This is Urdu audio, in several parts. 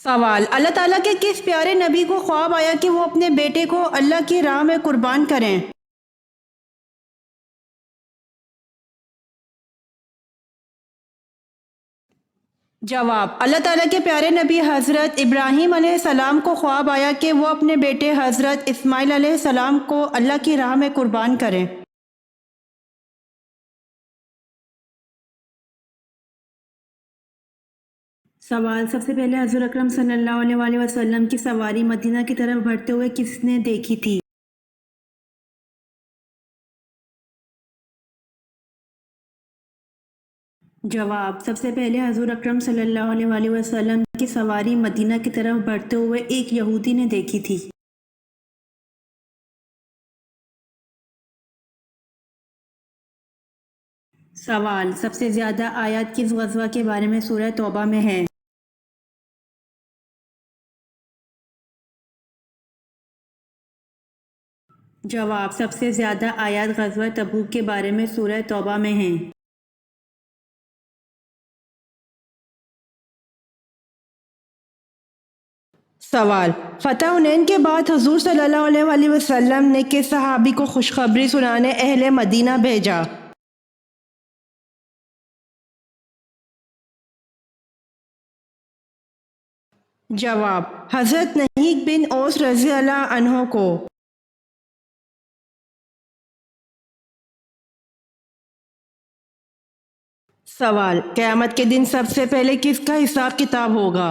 سوال: اللہ تعالیٰ کے کس پیارے نبی کو خواب آیا کہ وہ اپنے بیٹے کو اللہ کی راہ میں قربان کریں؟ جواب: اللہ تعالیٰ کے پیارے نبی حضرت ابراہیم علیہ السلام کو خواب آیا کہ وہ اپنے بیٹے حضرت اسماعیل علیہ السلام کو اللہ کی راہ میں قربان کریں۔ سوال: سب سے پہلے حضور اکرم صلی اللہ علیہ وآلہ وسلم کی سواری مدینہ کی طرف بڑھتے ہوئے کس نے دیکھی تھی؟ جواب: سب سے پہلے حضور اکرم صلی اللہ علیہ وآلہ وسلم کی سواری مدینہ کی طرف بڑھتے ہوئے ایک یہودی نے دیکھی تھی۔ سوال: سب سے زیادہ آیات کس غزوہ کے بارے میں سورہ توبہ میں ہے؟ جواب: سب سے زیادہ آیات غزوہ تبوک کے بارے میں سورہ توبہ میں ہیں۔ سوال: فتح حنین کے بعد حضور صلی اللہ علیہ وآلہ وسلم نے کس صحابی کو خوشخبری سنانے اہل مدینہ بھیجا؟ جواب: حضرت نہیک بن اوس رضی اللہ عنہ کو۔ سوال: قیامت کے دن سب سے پہلے کس کا حساب کتاب ہوگا؟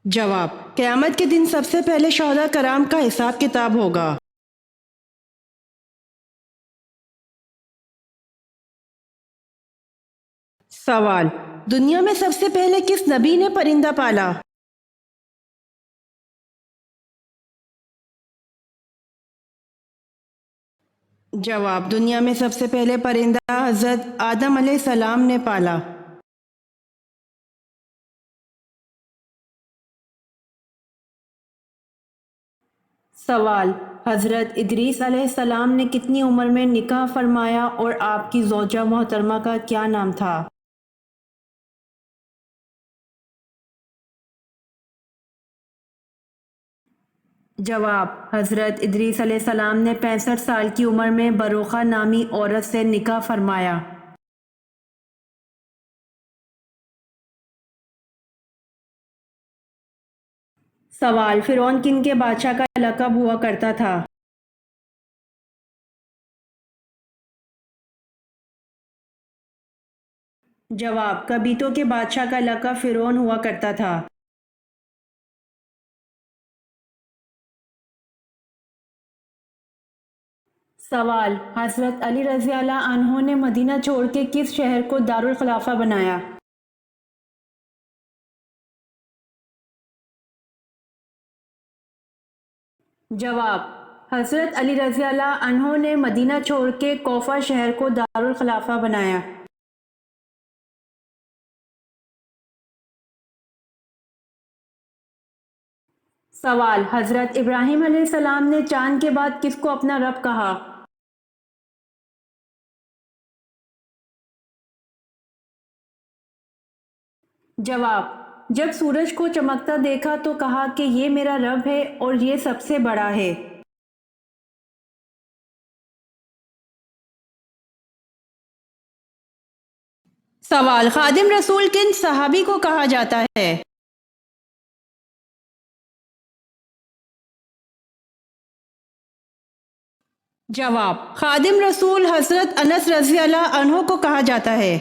جواب: قیامت کے دن سب سے پہلے شہداء کرام کا حساب کتاب ہوگا۔ سوال: دنیا میں سب سے پہلے کس نبی نے پرندہ پالا؟ جواب: دنیا میں سب سے پہلے پرندہ حضرت آدم علیہ السلام نے پالا۔ سوال: حضرت ادریس علیہ السلام نے کتنی عمر میں نکاح فرمایا اور آپ کی زوجہ محترمہ کا کیا نام تھا؟ جواب: حضرت ادریس علیہ السلام نے 65 سال کی عمر میں بروخہ نامی عورت سے نکاح فرمایا۔ سوال: فرعون کن کے بادشاہ کا لقب ہوا کرتا تھا؟ جواب: قبیطوں کے بادشاہ کا لقب فرعون ہوا کرتا تھا۔ سوال: حضرت علی رضی اللہ عنہ نے مدینہ چھوڑ کے کس شہر کو دارالخلافہ بنایا؟ جواب: حضرت علی رضی اللہ عنہ نے مدینہ چھوڑ کے کوفہ شہر کو دارالخلافہ بنایا۔ سوال: حضرت ابراہیم علیہ السلام نے چاند کے بعد کس کو اپنا رب کہا؟ جواب: جب سورج کو چمکتا دیکھا تو کہا کہ یہ میرا رب ہے اور یہ سب سے بڑا ہے۔ سوال: خادم رسول کن صحابی کو کہا جاتا ہے؟ جواب: خادم رسول حضرت انس رضی اللہ عنہ کو کہا جاتا ہے۔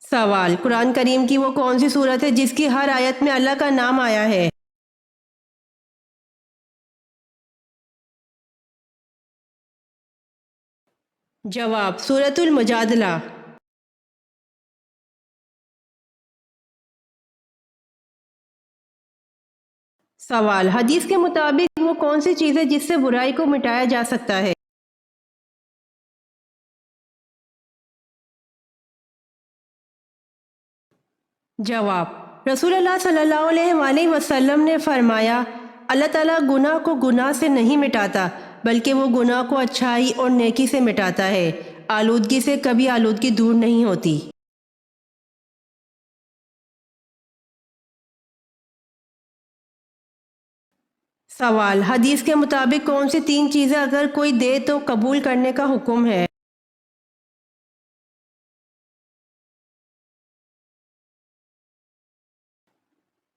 سوال: قرآن کریم کی وہ کون سی صورت ہے جس کی ہر آیت میں اللہ کا نام آیا ہے؟ جواب: سورۃ المجادلہ۔ سوال: حدیث کے مطابق وہ کون سی چیز ہے جس سے برائی کو مٹایا جا سکتا ہے؟ جواب: رسول اللہ صلی اللہ علیہ وآلہ وسلم نے فرمایا، اللہ تعالیٰ گناہ کو گناہ سے نہیں مٹاتا بلکہ وہ گناہ کو اچھائی اور نیکی سے مٹاتا ہے۔ آلودگی سے کبھی آلودگی دور نہیں ہوتی۔ سوال: حدیث کے مطابق کون سی 3 چیزیں اگر کوئی دے تو قبول کرنے کا حکم ہے؟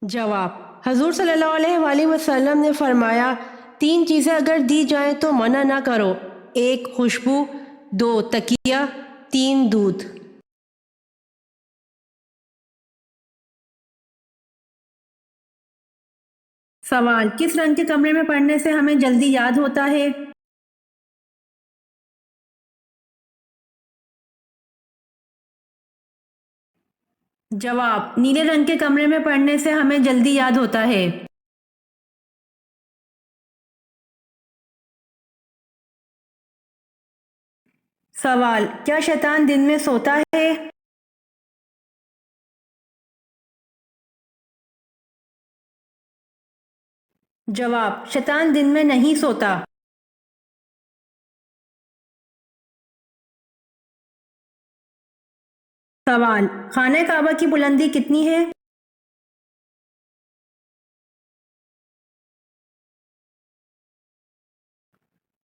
جواب: حضور صلی اللہ علیہ وآلہ وسلم نے فرمایا 3 چیزیں اگر دی جائیں تو منع نہ کرو: 1 خوشبو، 2 تکیہ، 3 دودھ۔ سوال: کس رنگ کے کمرے میں پڑھنے سے ہمیں جلدی یاد ہوتا ہے؟ جواب: نیلے رنگ کے کمرے میں پڑھنے سے ہمیں جلدی یاد ہوتا ہے۔ سوال: کیا شیطان دن میں سوتا ہے؟ جواب: شیطان دن میں نہیں سوتا۔ سوال: خانہ کعبہ کی بلندی کتنی ہے؟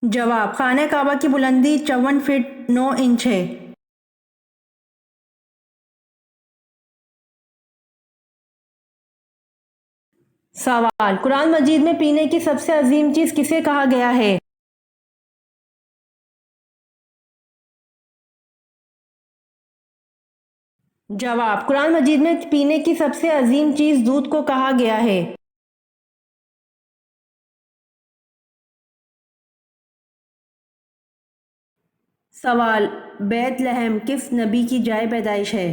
جواب: خانہ کعبہ کی بلندی 54 فٹ 9 انچ ہے۔ سوال: قرآن مجید میں پینے کی سب سے عظیم چیز کسے کہا گیا ہے؟ جواب: قرآن مجید میں پینے کی سب سے عظیم چیز دودھ کو کہا گیا ہے۔ سوال: بیت لحم کس نبی کی جائے پیدائش ہے؟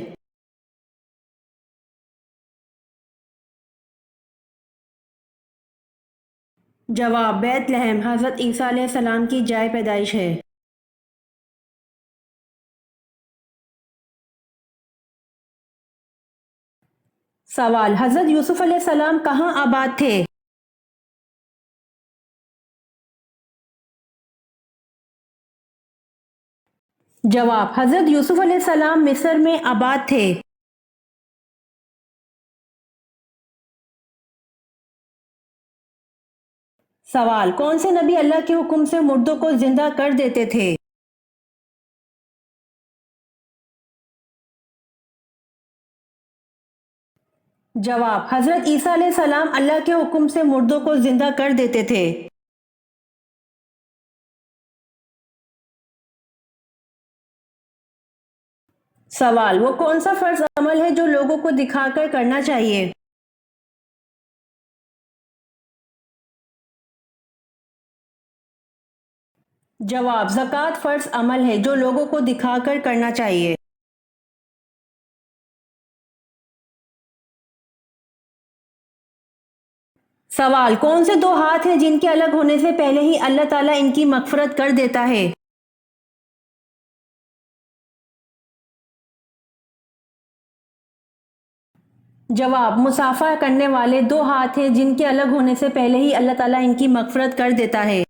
جواب: بیت لحم حضرت عیسیٰ علیہ السلام کی جائے پیدائش ہے۔ سوال: حضرت یوسف علیہ السلام کہاں آباد تھے؟ جواب: حضرت یوسف علیہ السلام مصر میں آباد تھے۔ سوال: کون سے نبی اللہ کے حکم سے مردوں کو زندہ کر دیتے تھے؟ جواب: حضرت عیسیٰ علیہ السلام اللہ کے حکم سے مردوں کو زندہ کر دیتے تھے۔ سوال: وہ کون سا فرض عمل ہے جو لوگوں کو دکھا کر کرنا چاہیے؟ جواب: زکوٰۃ فرض عمل ہے جو لوگوں کو دکھا کر کرنا چاہیے۔ سوال: کون سے 2 ہاتھ ہیں جن کے الگ ہونے سے پہلے ہی اللہ تعالیٰ ان کی مغفرت کر دیتا ہے؟ جواب: مصافحہ کرنے والے 2 ہاتھ ہیں جن کے الگ ہونے سے پہلے ہی اللہ تعالیٰ ان کی مغفرت کر دیتا ہے۔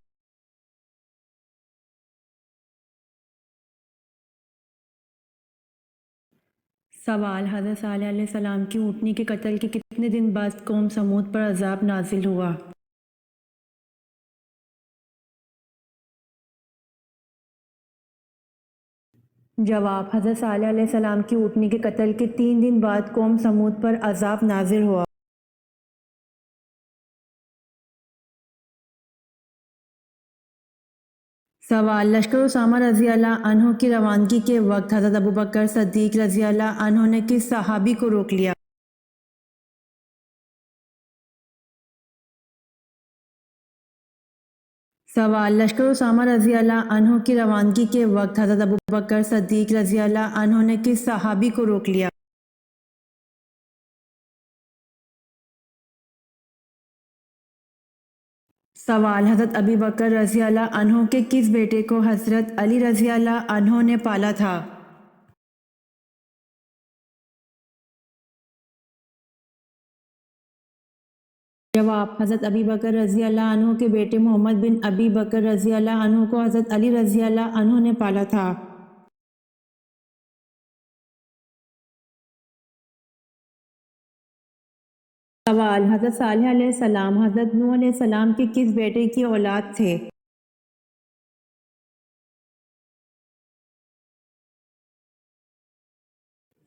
سوال: حضرت صالح علیہ السلام کی اونٹنی کے قتل کے کتنے دن بعد قوم سمود پر عذاب نازل ہوا؟ جواب: حضرت صالح علیہ السلام کی اونٹنی کے قتل کے 3 دن بعد قوم سمود پر عذاب نازل ہوا۔ سوال: لشکر اسامہ رضی اللہ عنہ کی روانگی کے وقت حضرت ابوبکر صدیق رضی اللہ عنہ نے کس صحابی کو روک لیا؟ سوال: لشکر اسامہ رضی اللہ عنہ کی روانگی کے وقت حضرت ابوبکر صدیق رضی اللہ عنہ نے کس صحابی کو روک لیا؟ سوال: حضرت ابی بکر رضی اللہ عنہ کے کس بیٹے کو حضرت علی رضی اللہ عنہ نے پالا تھا؟ جواب: حضرت ابی بکر رضی اللہ عنہ کے بیٹے محمد بن ابی بکر رضی اللہ عنہ کو حضرت علی رضی اللہ عنہ نے پالا تھا۔ سوال: حضرت صالح علیہ السلام حضرت نوح علیہ السلام کے کس بیٹے کی اولاد تھے؟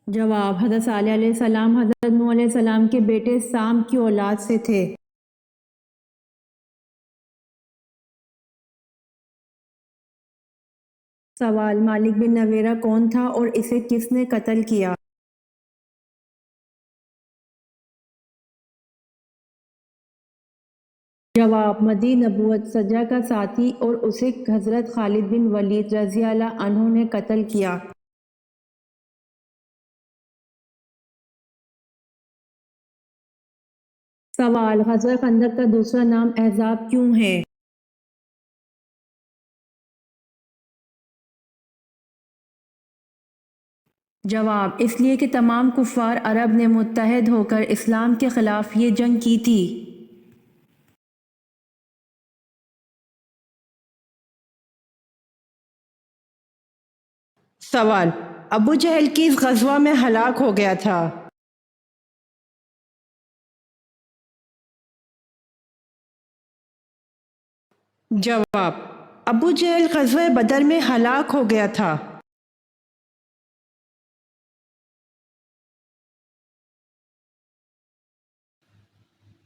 جواب: حضرت صالح علیہ السلام حضرت نوح علیہ السلام کے بیٹے سام کی اولاد سے تھے۔ سوال: مالک بن نویرہ کون تھا اور اسے کس نے قتل کیا؟ جواب: مدعی نبوت سجا کا ساتھی اور اسے حضرت خالد بن ولید رضی اللہ عنہ نے قتل کیا۔ سوال: غزوہ خندق کا دوسرا نام احزاب کیوں ہے؟ جواب: اس لیے کہ تمام کفار عرب نے متحد ہو کر اسلام کے خلاف یہ جنگ کی تھی۔ سوال: ابو جہل کس غزوہ میں ہلاک ہو گیا تھا؟ جواب: ابو جہل غزوہ بدر میں ہلاک ہو گیا تھا۔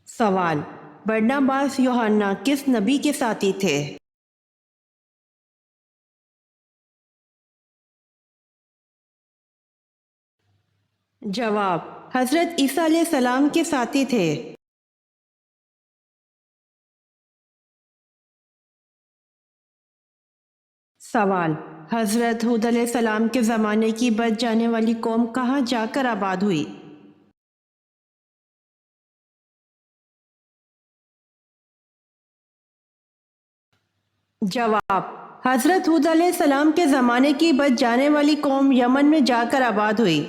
سوال: برناباس یوحنا کس نبی کے ساتھی تھے؟ جواب: حضرت عیسیٰ علیہ السلام کے ساتھی تھے۔ سوال: حضرت ہود علیہ السلام کے زمانے کی بچ جانے والی قوم کہاں جا کر آباد ہوئی؟ جواب: حضرت ہود علیہ السلام کے زمانے کی بچ جانے والی قوم یمن میں جا کر آباد ہوئی۔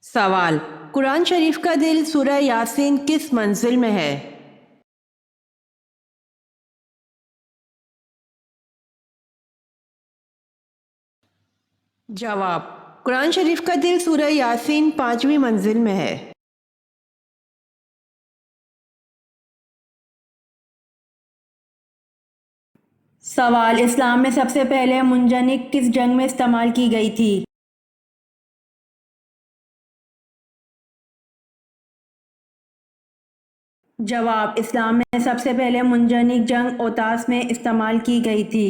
سوال: قرآن شریف کا دل سورہ یاسین کس منزل میں ہے؟ جواب: قرآن شریف کا دل سورہ یاسین 5ویں منزل میں ہے۔ سوال: اسلام میں سب سے پہلے منجنیق کس جنگ میں استعمال کی گئی تھی؟ جواب: اسلام میں سب سے پہلے منجنیق جنگ اوتاس میں استعمال کی گئی تھی۔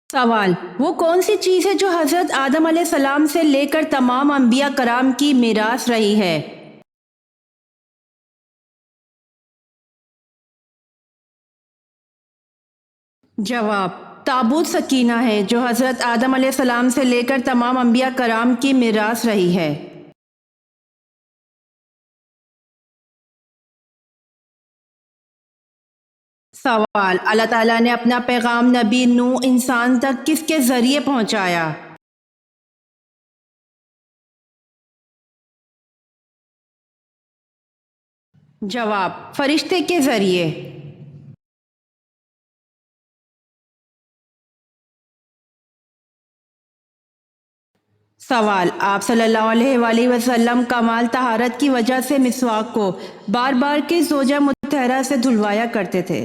سوال: وہ کون سی چیز ہے جو حضرت آدم علیہ السلام سے لے کر تمام انبیاء کرام کی میراث رہی ہے؟ جواب: تابوت سکینہ ہے جو حضرت آدم علیہ السلام سے لے کر تمام انبیاء کرام کی میراث رہی ہے۔ سوال: اللہ تعالیٰ نے اپنا پیغام نبی نوح انسان تک کس کے ذریعے پہنچایا؟ جواب: فرشتے کے ذریعے۔ سوال: آپ صلی اللہ علیہ وآلہ وسلم کمال طہارت کی وجہ سے مسواک کو بار بار کس زوجہ مطہرہ سے دھلوایا کرتے تھے؟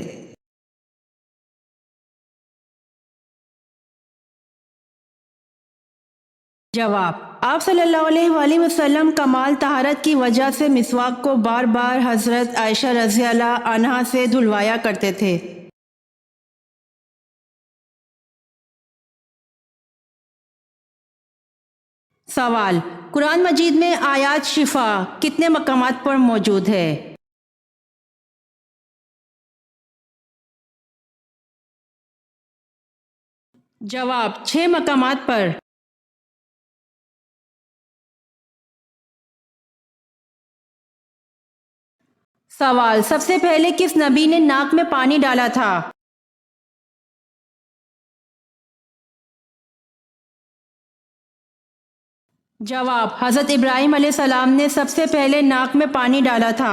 جواب: آپ صلی اللہ علیہ وآلہ وسلم کمال طہارت کی وجہ سے مسواک کو بار بار حضرت عائشہ رضی اللہ عنہا سے دھلوایا کرتے تھے۔ سوال: قرآن مجید میں آیات شفا کتنے مقامات پر موجود ہے؟ جواب: 6 مقامات پر۔ سوال: سب سے پہلے کس نبی نے ناک میں پانی ڈالا تھا؟ جواب: حضرت ابراہیم علیہ السلام نے سب سے پہلے ناک میں پانی ڈالا تھا۔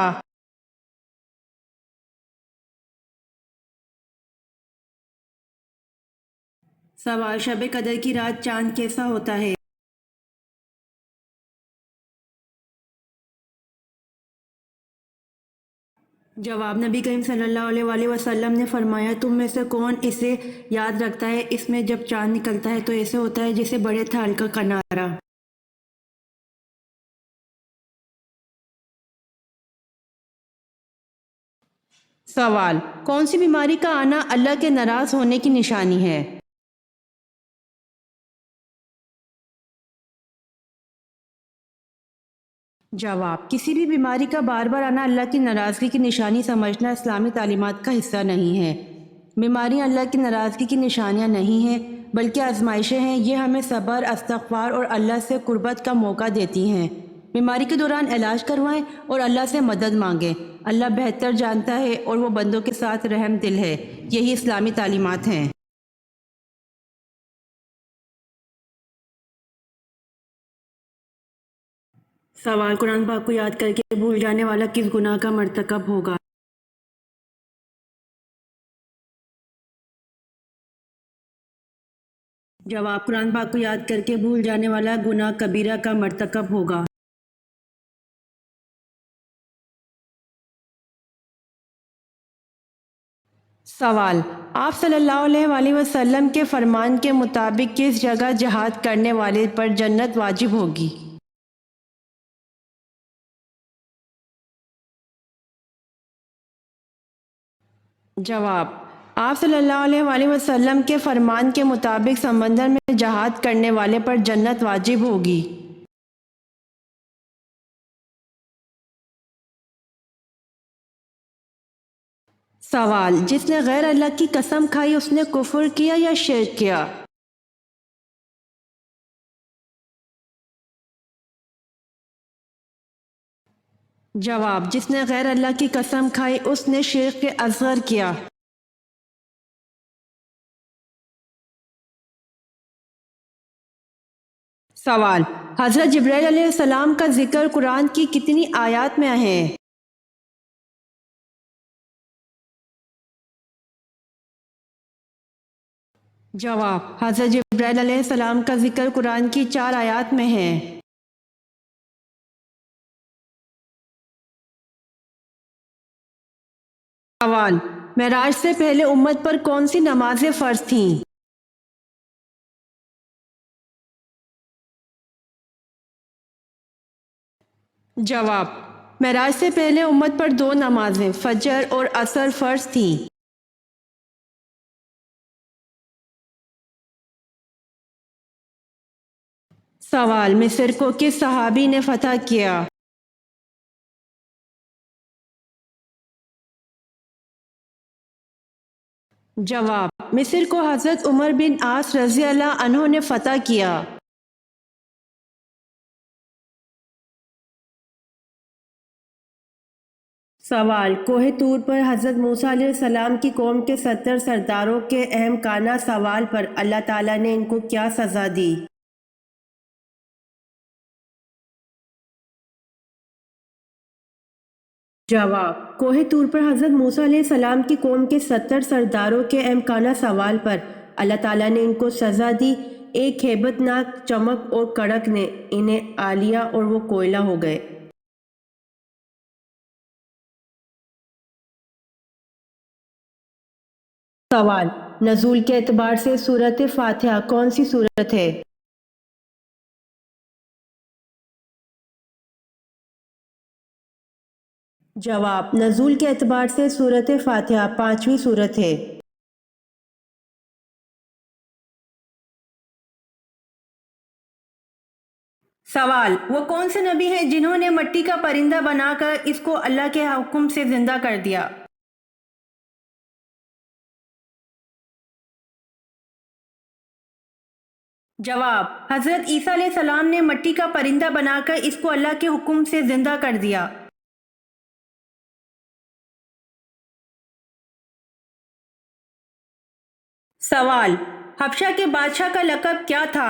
سوال: شب قدر کی رات چاند کیسا ہوتا ہے؟ جواب: نبی کریم صلی اللہ علیہ وآلہ وسلم نے فرمایا، تم میں سے کون اسے یاد رکھتا ہے؟ اس میں جب چاند نکلتا ہے تو ایسے ہوتا ہے جیسے بڑے تھال کا کنارہ۔ سوال: کون سی بیماری کا آنا اللہ کے ناراض ہونے کی نشانی ہے؟ جواب: کسی بھی بیماری کا بار بار آنا اللہ کی ناراضگی کی نشانی سمجھنا اسلامی تعلیمات کا حصہ نہیں ہے۔ بیماریاں اللہ کی ناراضگی کی نشانیاں نہیں ہیں بلکہ آزمائشیں ہیں۔ یہ ہمیں صبر، استغفار اور اللہ سے قربت کا موقع دیتی ہیں۔ بیماری کے دوران علاج کروائیں اور اللہ سے مدد مانگیں۔ اللہ بہتر جانتا ہے اور وہ بندوں کے ساتھ رحم دل ہے۔ یہی اسلامی تعلیمات ہیں۔ سوال: قرآن پاک کو یاد کر کے بھول جانے والا کس گناہ کا مرتکب ہوگا؟ جواب: قرآن پاک کو یاد کر کے بھول جانے والا گناہ کبیرہ کا مرتکب ہوگا۔ سوال: آپ صلی اللہ علیہ وآلہ وسلم کے فرمان کے مطابق کس جگہ جہاد کرنے والے پر جنت واجب ہوگی؟ جواب: آپ صلی اللہ علیہ وآلہ وسلم کے فرمان کے مطابق سمندر میں جہاد کرنے والے پر جنت واجب ہوگی۔ سوال: جس نے غیر اللہ کی قسم کھائی اس نے کفر کیا یا شرک کیا؟ جواب: جس نے غیر اللہ کی قسم کھائی اس نے شرک اصغر کیا۔ سوال: حضرت جبرائیل علیہ السلام کا ذکر قرآن کی کتنی آیات میں ہے؟ جواب: حضرت جبرائیل علیہ السلام کا ذکر قرآن کی 4 آیات میں ہے۔ سوال: معراج سے پہلے امت پر کون سی نمازیں فرض تھیں؟ جواب: معراج سے پہلے امت پر 2 نمازیں فجر اور عصر فرض تھیں۔ سوال: مصر کو کس صحابی نے فتح کیا؟ جواب: مصر کو حضرت عمر بن عاص رضی اللہ عنہ نے فتح کیا۔ سوال: کوہ طور پر حضرت موسیٰ علیہ السلام کی قوم کے 70 سرداروں کے احمقانہ سوال پر اللہ تعالیٰ نے ان کو کیا سزا دی؟ جواب: کوہ طور پر حضرت موسیٰ علیہ السلام کی قوم کے 70 سرداروں کے احمقانہ سوال پر اللہ تعالیٰ نے ان کو سزا دی۔ ایک ہیبت ناک چمک اور کڑک نے انہیں آ لیا اور وہ کوئلہ ہو گئے۔ سوال: نزول کے اعتبار سے سورۃ فاتحہ کون سی سورت ہے؟ جواب: نزول کے اعتبار سے سورۃ فاتحہ 5ویں سورت ہے۔ سوال: وہ کون سے نبی ہیں جنہوں نے مٹی کا پرندہ بنا کر اس کو اللہ کے حکم سے زندہ کر دیا؟ جواب: حضرت عیسیٰ علیہ السلام نے مٹی کا پرندہ بنا کر اس کو اللہ کے حکم سے زندہ کر دیا۔ سوال: حبشہ کے بادشاہ کا لقب کیا تھا؟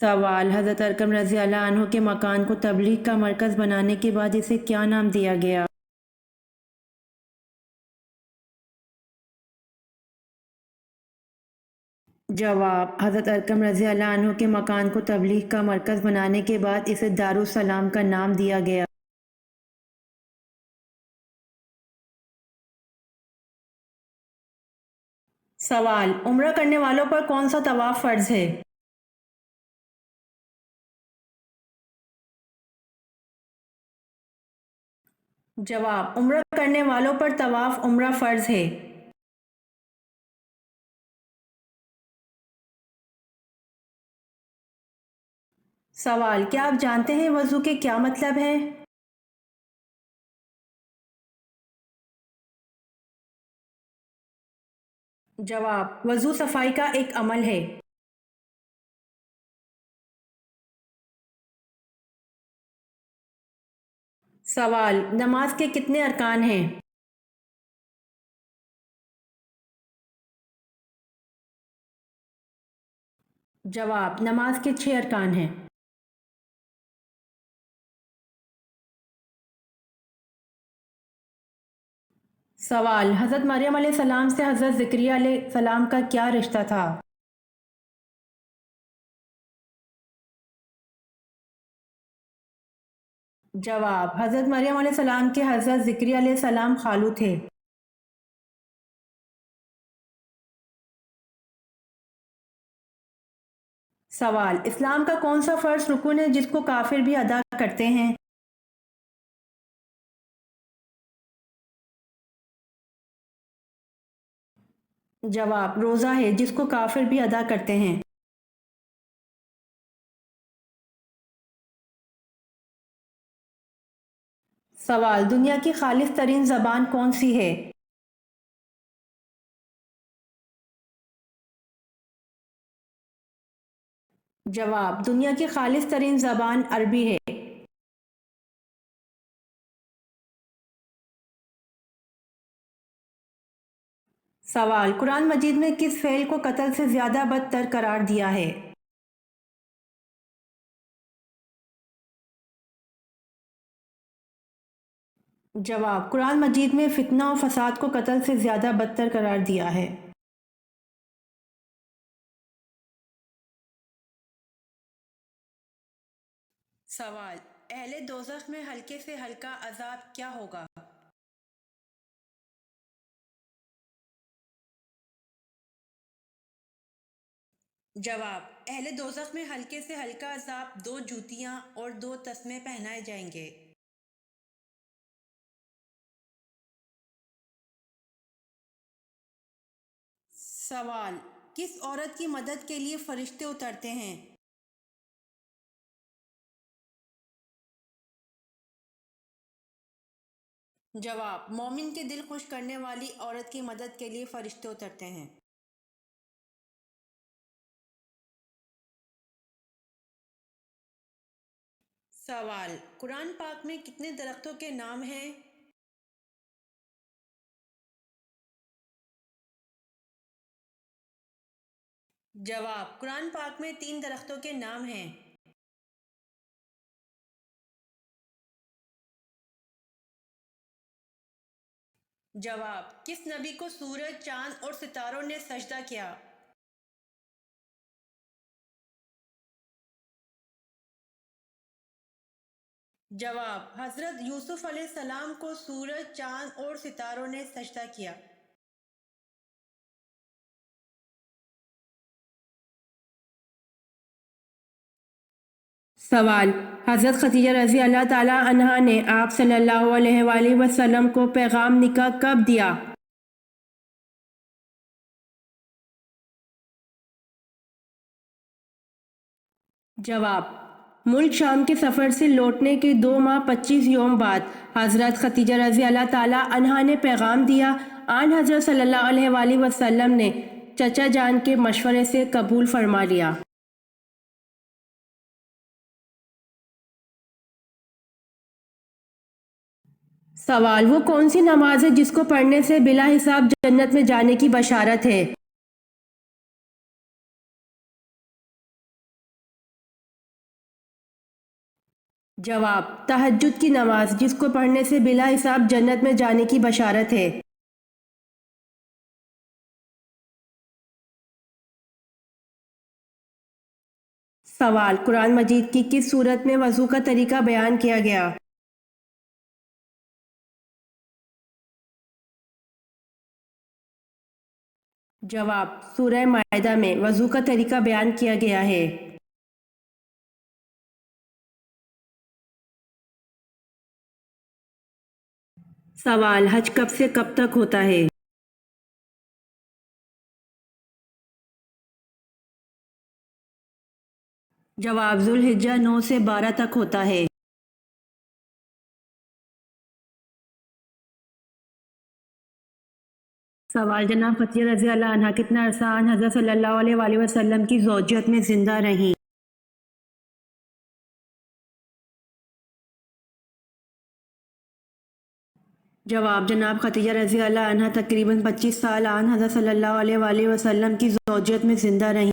سوال: حضرت ارقم رضی اللہ عنہ کے مکان کو تبلیغ کا مرکز بنانے کے بعد اسے کیا نام دیا گیا؟ جواب: حضرت ارقم رضی اللہ عنہ کے مکان کو تبلیغ کا مرکز بنانے کے بعد اسے دارالسلام کا نام دیا گیا۔ سوال: عمرہ کرنے والوں پر کون سا طواف فرض ہے؟ جواب: عمرہ کرنے والوں پر طواف عمرہ فرض ہے۔ سوال: کیا آپ جانتے ہیں وضو کے کیا مطلب ہے؟ جواب: وضو صفائی کا ایک عمل ہے۔ سوال: نماز کے کتنے ارکان ہیں؟ جواب: نماز کے 6 ارکان ہیں۔ سوال: حضرت مریم علیہ السلام سے حضرت زکریا علیہ السلام کا کیا رشتہ تھا؟ جواب: حضرت مریم علیہ السلام کے حضرت زکریا علیہ السلام خالو تھے۔ سوال: اسلام کا کون سا فرض رکن ہے جس کو کافر بھی ادا کرتے ہیں؟ جواب: روزہ ہے جس کو کافر بھی ادا کرتے ہیں۔ سوال: دنیا کی خالص ترین زبان کون سی ہے؟ جواب: دنیا کی خالص ترین زبان عربی ہے۔ سوال: قرآن مجید میں کس فعل کو قتل سے زیادہ بدتر قرار دیا ہے؟ جواب: قرآن مجید میں فتنہ و فساد کو قتل سے زیادہ بدتر قرار دیا ہے۔ سوال: اہل دوزخ میں ہلکے سے ہلکا عذاب کیا ہوگا؟ جواب: اہل دوزخ میں ہلکے سے ہلکا عذاب 2 جوتیاں اور 2 تسمے پہنائے جائیں گے۔ سوال: کس عورت کی مدد کے لیے فرشتے اترتے ہیں؟ جواب: مومن کے دل خوش کرنے والی عورت کی مدد کے لیے فرشتے اترتے ہیں۔ سوال: قرآن پاک میں کتنے درختوں کے نام ہیں؟ جواب: قرآن پاک میں 3 درختوں کے نام ہیں۔ جواب: کس نبی کو سورج، چاند اور ستاروں نے سجدہ کیا؟ جواب: حضرت یوسف علیہ السلام کو سورج، چاند اور ستاروں نے سجدہ کیا۔ سوال: حضرت خدیجہ رضی اللہ تعالی عنہا نے آپ صلی اللہ علیہ وآلہ وسلم کو پیغام نکاح کب دیا؟ جواب: ملک شام کے سفر سے لوٹنے کے 2 ماہ 25 یوم بعد حضرت خدیجہ رضی اللہ تعالی عنہا نے پیغام دیا۔ آن حضرت صلی اللہ علیہ وآلہ وسلم نے چچا جان کے مشورے سے قبول فرما لیا۔ سوال: وہ کون سی نماز ہے جس کو پڑھنے سے بلا حساب جنت میں جانے کی بشارت ہے؟ جواب: تہجد کی نماز، جس کو پڑھنے سے بلا حساب جنت میں جانے کی بشارت ہے۔ سوال: قرآن مجید کی کس صورت میں وضو کا طریقہ بیان کیا گیا؟ جواب: سورہ مائدہ میں وضو کا طریقہ بیان کیا گیا ہے۔ سوال: حج کب سے کب تک ہوتا ہے؟ جواب: ذوالحجہ 9 سے 12 تک ہوتا ہے۔ سوال: جناب فتیہ رضی اللہ عنہ کتنا عرصہ آن حضرت صلی اللہ علیہ وآلہ وسلم کی زوجیت میں زندہ رہیں؟ جواب: جناب خدیجہ رضی اللہ عنہ تقریباً 25 سال آن حضرت صلی اللہ علیہ وآلہ وسلم کی زوجیت میں زندہ رہیں۔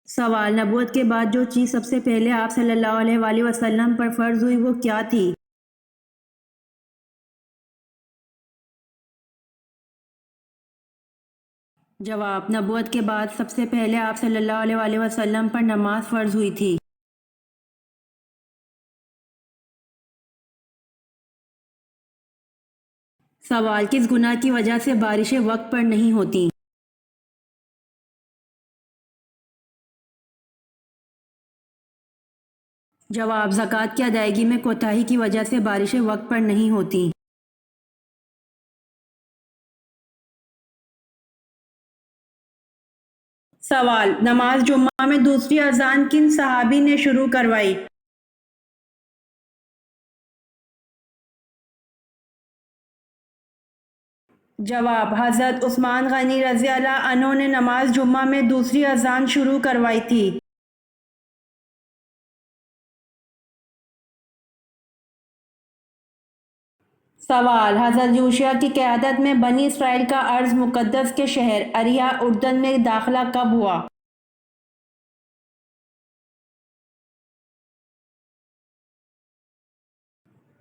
سوال: نبوت کے بعد جو چیز سب سے پہلے آپ صلی اللہ علیہ وآلہ وسلم پر فرض ہوئی وہ کیا تھی؟ جواب: نبوت کے بعد سب سے پہلے آپ صلی اللہ علیہ وآلہ وسلم پر نماز فرض ہوئی تھی۔ سوال: کس گناہ کی وجہ سے بارشیں وقت پر نہیں ہوتی؟ جواب: زکوٰۃ کی ادائیگی میں کوتاہی کی وجہ سے بارشیں وقت پر نہیں ہوتی۔ سوال: نماز جمعہ میں دوسری اذان کن صحابی نے شروع کروائی؟ جواب: حضرت عثمان غنی رضی اللہ عنہ نے نماز جمعہ میں دوسری اذان شروع کروائی تھی۔ سوال: حضرت یوشع کی قیادت میں بنی اسرائیل کا ارض مقدس کے شہر اریحا اردن میں داخلہ کب ہوا؟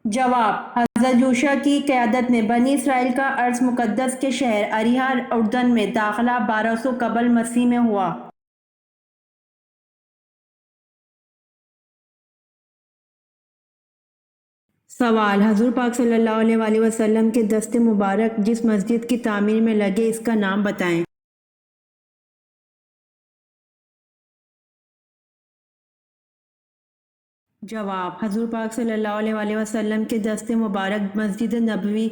جواب: حضرت یوشع کی قیادت میں بنی اسرائیل کا ارض مقدس کے شہر اریحا اردن میں داخلہ 1200 قبل مسیح میں ہوا۔ سوال: حضور پاک صلی اللہ علیہ وآلہ وسلم کے دست مبارک جس مسجد کی تعمیر میں لگے اس کا نام بتائیں۔ جواب: حضور پاک صلی اللہ علیہ وآلہ وسلم کے دست مبارک مسجد نبوی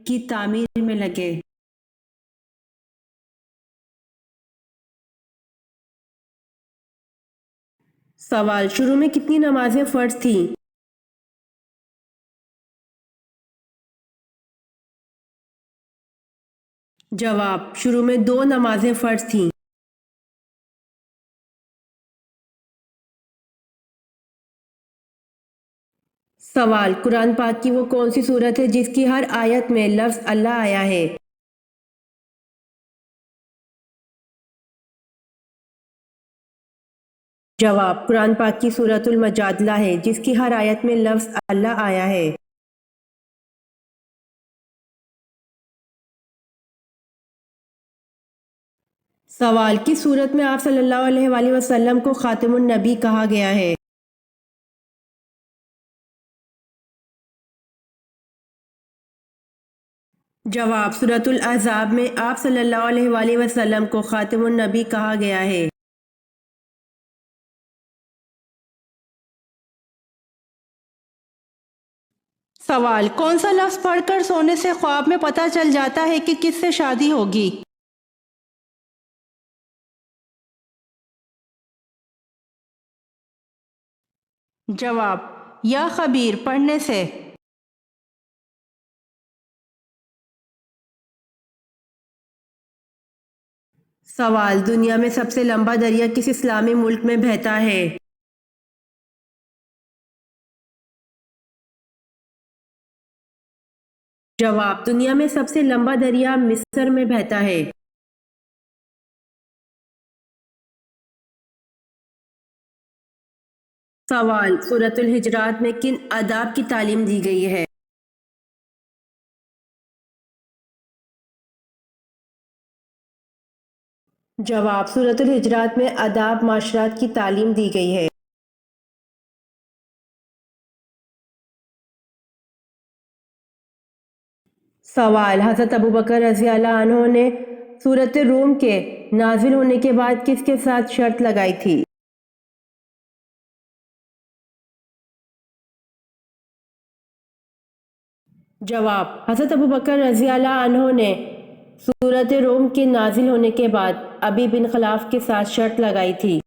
کی تعمیر میں لگے۔ سوال: شروع میں کتنی نمازیں فرض تھیں؟ جواب: شروع میں 2 نمازیں فرض تھیں۔ سوال: قرآن پاک کی وہ کون سی صورت ہے جس کی ہر آیت میں لفظ اللہ آیا ہے؟ جواب: قرآن پاک کی سورۃ المجادلہ ہے جس کی ہر آیت میں لفظ اللہ آیا ہے۔ سوال: کس صورت میں آپ صلی اللہ علیہ وآلہ وسلم کو خاتم النبی کہا گیا ہے؟ جواب: سورۃ الاحزاب میں آپ صلی اللہ علیہ وآلہ وسلم کو خاتم النبی کہا گیا ہے۔ سوال: کون سا لفظ پڑھ کر سونے سے خواب میں پتہ چل جاتا ہے کہ کس سے شادی ہوگی؟ جواب: یا خبیر پڑھنے سے۔ سوال: دنیا میں سب سے لمبا دریا کس اسلامی ملک میں بہتا ہے؟ جواب: دنیا میں سب سے لمبا دریا مصر میں بہتا ہے۔ سوال، سورۃ الحجرات میں کن آداب کی تعلیم دی گئی ہے؟ جواب، سورۃ الحجرات میں آداب معاشرات کی تعلیم دی گئی ہے۔ سوال، حضرت ابوبکر رضی اللہ عنہ نے سورۃ روم کے نازل ہونے کے بعد کس کے ساتھ شرط لگائی تھی؟ جواب، حضرت ابوبکر رضی اللہ عنہ نے سورۃ روم کے نازل ہونے کے بعد ابی بن خلاف کے ساتھ شرط لگائی تھی۔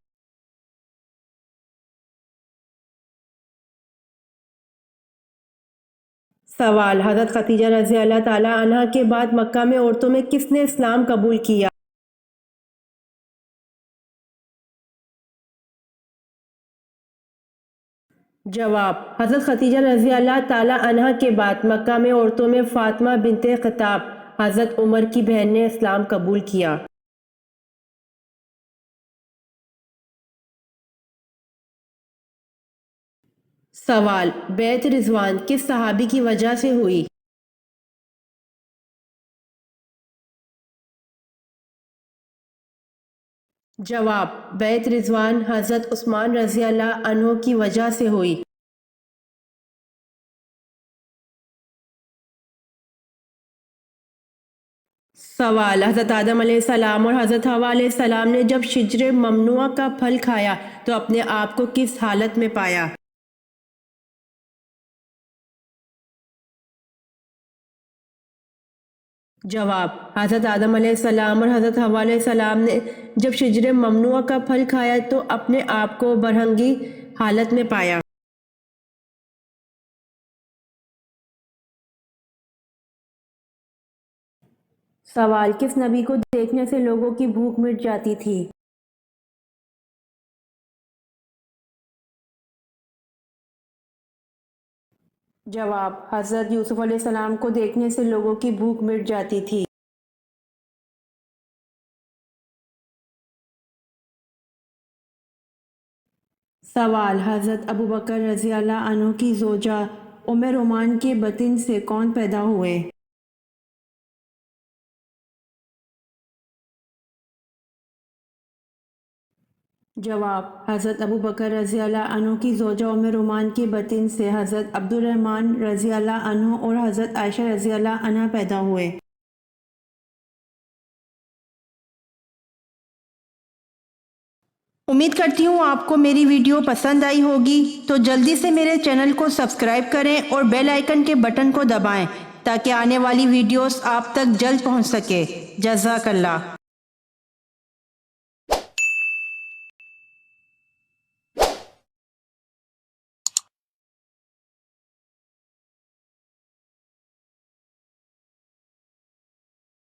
سوال، حضرت خدیجہ رضی اللہ تعالی عنہ کے بعد مکہ میں عورتوں میں کس نے اسلام قبول کیا؟ جواب، حضرت خدیجہ رضی اللہ تعالی عنہ کے بعد مکہ میں عورتوں میں فاطمہ بنت خطاب حضرت عمر کی بہن نے اسلام قبول کیا۔ سوال، بیعت رضوان کس صحابی کی وجہ سے ہوئی؟ جواب، بیعت رضوان حضرت عثمان رضی اللہ عنہ کی وجہ سے ہوئی۔ سوال، حضرت آدم علیہ السلام اور حضرت حوا علیہ السلام نے جب شجر ممنوع کا پھل کھایا تو اپنے آپ کو کس حالت میں پایا؟ جواب، حضرت آدم علیہ السلام اور حضرت حوا علیہ السلام نے جب شجر ممنوع کا پھل کھایا تو اپنے آپ کو برہنگی حالت میں پایا۔ سوال، کس نبی کو دیکھنے سے لوگوں کی بھوک مٹ جاتی تھی؟ جواب، حضرت یوسف علیہ السلام کو دیکھنے سے لوگوں کی بھوک مٹ جاتی تھی۔ سوال، حضرت ابوبکر رضی اللہ عنہ کی زوجہ ام رومان کے بطن سے کون پیدا ہوئے؟ جواب، حضرت ابوبکر رضی اللہ عنہ کی زوجہ ام رومان کے بطن سے حضرت عبد الرحمن رضی اللہ عنہ اور حضرت عائشہ رضی اللہ عنہ پیدا ہوئے۔ امید کرتی ہوں آپ کو میری ویڈیو پسند آئی ہوگی، تو جلدی سے میرے چینل کو سبسکرائب کریں اور بیل آئیکن کے بٹن کو دبائیں تاکہ آنے والی ویڈیوز آپ تک جلد پہنچ سکے۔ جزاک اللہ۔